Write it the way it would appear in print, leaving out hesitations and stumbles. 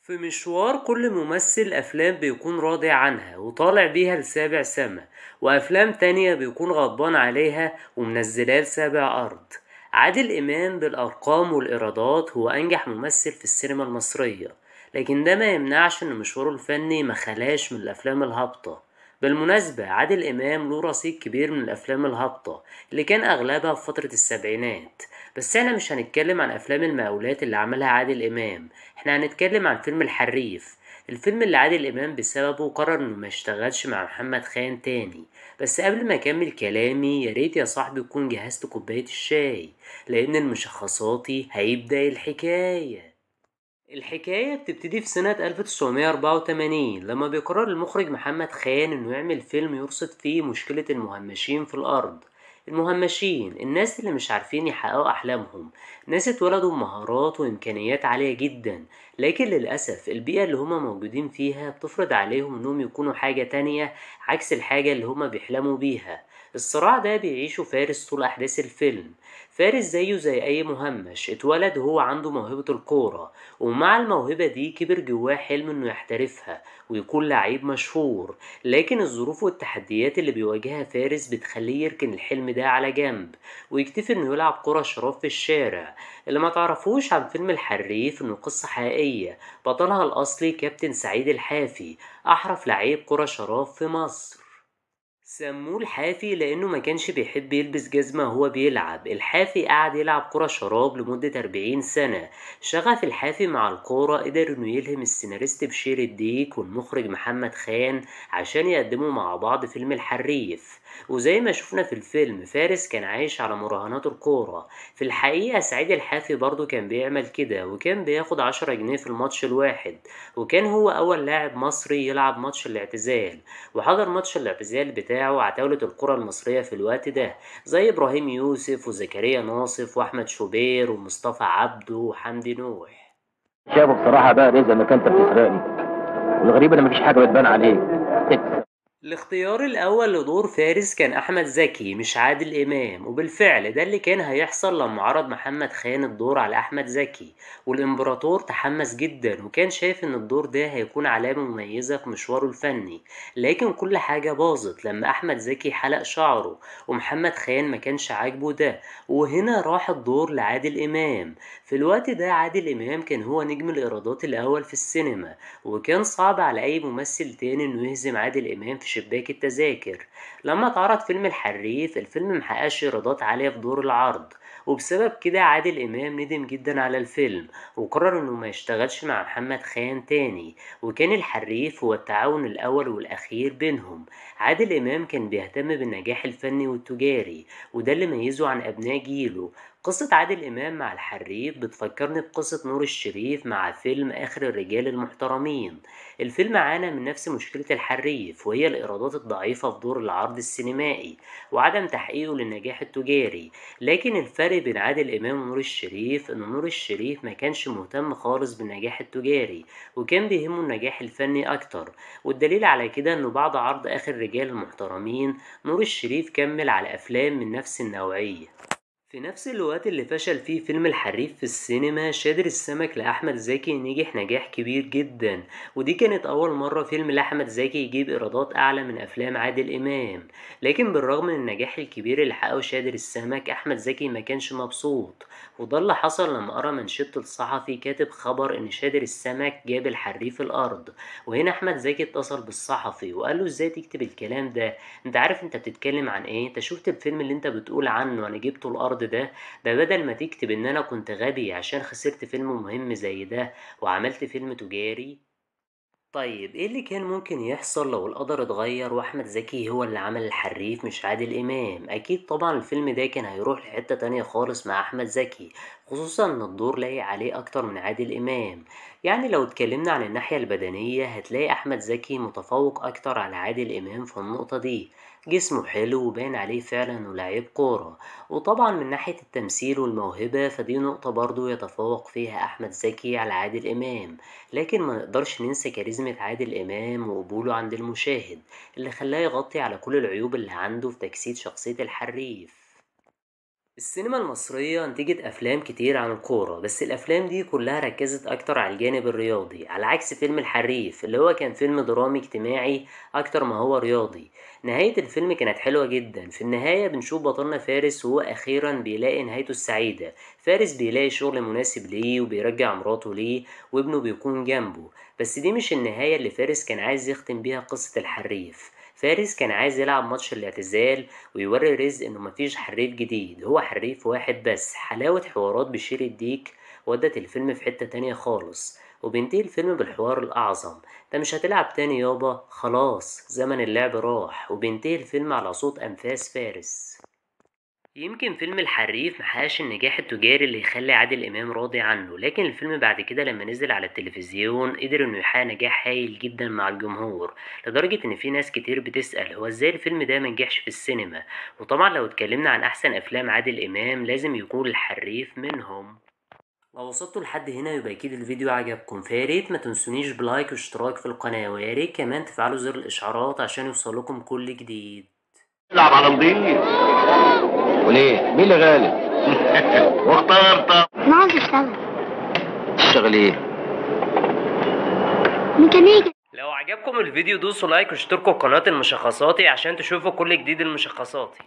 في مشوار كل ممثل أفلام بيكون راضي عنها وطالع بيها لسابع سما، وأفلام تانية بيكون غضبان عليها ومنزلها لسابع أرض. عادل إمام بالأرقام والإيرادات هو أنجح ممثل في السينما المصرية، لكن ده ما يمنعش إن مشواره الفني مخلاش من الأفلام الهابطة. بالمناسبة عادل إمام له رصيد كبير من الأفلام الهابطة اللي كان أغلبها في فترة السبعينات. بس احنا مش هنتكلم عن أفلام المقاولات اللي عملها عادل إمام، احنا هنتكلم عن فيلم الحريف، الفيلم اللي عادل إمام بسببه قرر إنه ما يشتغلش مع محمد خان تاني. بس قبل ما أكمل كلامي ياريت يا صاحبي تكون جهزت كوباية الشاي، لأن المشخصاتي هيبدأ الحكاية بتبتدي في سنة 1984 لما بيقرر المخرج محمد خان إنه يعمل فيلم يرصد فيه مشكلة المهمشين في الأرض. المهمشين الناس اللي مش عارفين يحققوا أحلامهم، ناس اتولدوا بمهارات وإمكانيات عالية جدا، لكن للأسف البيئة اللي هما موجودين فيها بتفرض عليهم إنهم يكونوا حاجة تانية عكس الحاجة اللي هما بيحلموا بيها. الصراع ده بيعيشه فارس طول أحداث الفيلم. فارس زيه زي أي مهمش اتولد وهو عنده موهبة الكورة، ومع الموهبة دي كبر جواه حلم انه يحترفها ويكون لعيب مشهور. لكن الظروف والتحديات اللي بيواجهها فارس بتخليه يركن الحلم ده على جنب ويكتفي انه يلعب كرة شراب في الشارع. اللي ما تعرفوش عن فيلم الحريف انه قصة حقيقية، بطلها الاصلي كابتن سعيد الحافي، احرف لعيب كرة شراب في مصر. سموه الحافي لأنه ما كانش بيحب يلبس جزمة وهو بيلعب. الحافي قعد يلعب كرة شراب لمدة 40 سنة. شغف الحافي مع الكورة قدر إنه يلهم السيناريست بشير الديك والمخرج محمد خان عشان يقدموا مع بعض فيلم الحريف. وزي ما شفنا في الفيلم فارس كان عايش على مراهنات الكورة، في الحقيقة سعيد الحافي برضه كان بيعمل كده وكان بياخد 10 جنيه في الماتش الواحد. وكان هو أول لاعب مصري يلعب ماتش الاعتزال، وحضر ماتش الاعتزال بتاعه عتاولة الكرة المصرية في الوقت ده زي إبراهيم يوسف وزكريا ناصف وأحمد شوبير ومصطفى عبده وحمدي نوح. شافه بصراحة بقى ليه زي ما كنت بتسرقني، والغريب ان مفيش حاجة بتبان عليك. الاختيار الأول لدور فارس كان أحمد زكي مش عادل إمام، وبالفعل ده اللي كان هيحصل لما عرض محمد خان الدور على أحمد زكي. والإمبراطور تحمس جدا وكان شايف إن الدور ده هيكون علامة مميزة في مشواره الفني. لكن كل حاجة باظت لما أحمد زكي حلق شعره ومحمد خان ما كانش عاجبه ده، وهنا راح الدور لعادل إمام. في الوقت ده عادل إمام كان هو نجم الإيرادات الأول في السينما، وكان صعب على أي ممثل تاني إنه يهزم عادل إمام في شباك التذاكر. لما اتعرض فيلم الحريف الفيلم محققش إيرادات عالية في دور العرض، وبسبب كده عادل إمام ندم جدا على الفيلم وقرر إنه ما يشتغلش مع محمد خان تاني. وكان الحريف هو التعاون الأول والأخير بينهم. عادل إمام كان بيهتم بالنجاح الفني والتجاري، وده اللي ميزه عن أبناء جيله. قصة عادل إمام مع الحريف بتفكرني بقصة نور الشريف مع فيلم آخر الرجال المحترمين. الفيلم عانى من نفس مشكلة الحريف، وهي الإيرادات الضعيفة في دور العرض السينمائي وعدم تحقيقه للنجاح التجاري. لكن الفرق بين عادل إمام ونور الشريف إن نور الشريف ما كانش مهتم خالص بالنجاح التجاري، وكان بيهمه النجاح الفني أكتر. والدليل على كده إنه بعد عرض آخر الرجال المحترمين نور الشريف كمل على أفلام من نفس النوعية. في نفس الوقت اللي فشل فيه فيلم الحريف في السينما شادر السمك لأحمد زكي نجح نجاح كبير جدا، ودي كانت أول مرة فيلم لأحمد زكي يجيب إيرادات أعلى من أفلام عادل إمام. لكن بالرغم من النجاح الكبير اللي حققه شادر السمك أحمد زكي ما كانش مبسوط، وده اللي حصل لما قرأ منشط الصحفي كاتب خبر إن شادر السمك جاب الحريف الأرض. وهنا أحمد زكي اتصل بالصحفي وقال له إزاي تكتب الكلام ده؟ انت عارف انت بتتكلم عن ايه؟ انت شفت الفيلم اللي انت بتقول عنه انا جبته الارض ده بدل ما تكتب ان انا كنت غبي عشان خسرت فيلم مهم زي ده وعملت فيلم تجاري. طيب ايه اللي كان ممكن يحصل لو القدر اتغير واحمد زكي هو اللي عمل الحريف مش عادل امام؟ اكيد طبعا الفيلم ده كان هيروح لحتة تانية خالص مع احمد زكي، خصوصا ان الدور لايق عليه اكتر من عادل امام. يعني لو اتكلمنا عن الناحية البدنية هتلاقي احمد زكي متفوق اكتر على عادل امام في النقطة دي. جسمه حلو وباين عليه فعلا انه لعيب كورة. وطبعا من ناحية التمثيل والموهبة فدي نقطة برضو يتفوق فيها احمد زكي على عادل امام. لكن ما نقدرش ننسى كاريزما عادل إمام وقبوله عند المشاهد اللي خلاه يغطي على كل العيوب اللي عنده في تجسيد شخصية الحريف. السينما المصرية انتجت أفلام كتير عن الكورة، بس الأفلام دي كلها ركزت أكتر على الجانب الرياضي، على عكس فيلم الحريف اللي هو كان فيلم درامي اجتماعي أكتر ما هو رياضي. نهاية الفيلم كانت حلوة جدا. في النهاية بنشوف بطلنا فارس وهو أخيرا بيلاقي نهايته السعيدة. فارس بيلاقي شغل مناسب ليه وبيرجع مراته ليه وابنه بيكون جنبه. بس دي مش النهاية اللي فارس كان عايز يختم بيها قصة الحريف. فارس كان عايز يلعب ماتش الاعتزال ويوري رزق انه مفيش حريف جديد، هو حريف واحد بس. حلاوة حوارات بشير الديك ودت الفيلم في حتة تانية خالص. وبينتهي الفيلم بالحوار الأعظم: ده مش هتلعب تاني يابا، خلاص زمن اللعب راح. وبينتهي الفيلم على صوت أنفاس فارس. يمكن فيلم الحريف محققش النجاح التجاري اللي يخلي عادل إمام راضي عنه، لكن الفيلم بعد كده لما نزل على التلفزيون قدر إنه يحقق نجاح هايل جدا مع الجمهور، لدرجة إن في ناس كتير بتسأل هو إزاي الفيلم ده منجحش في السينما. وطبعا لو اتكلمنا عن أحسن أفلام عادل إمام لازم يكون الحريف منهم. لو وصلتوا لحد هنا يبقى أكيد الفيديو عجبكم، فياريت ما تنسونيش بلايك واشتراك في القناة، وياريت كمان تفعلوا زر الإشعارات عشان يوصلكم كل جديد. العب على نضيف. وليه؟ مين اللي غالب؟ واختار. طب انا عايز اشتغل تشتغل ايه؟ ميكانيكي. لو عجبكم الفيديو دوسوا لايك واشتركوا في قناة المشخصاتي عشان تشوفوا كل جديد المشخصاتي.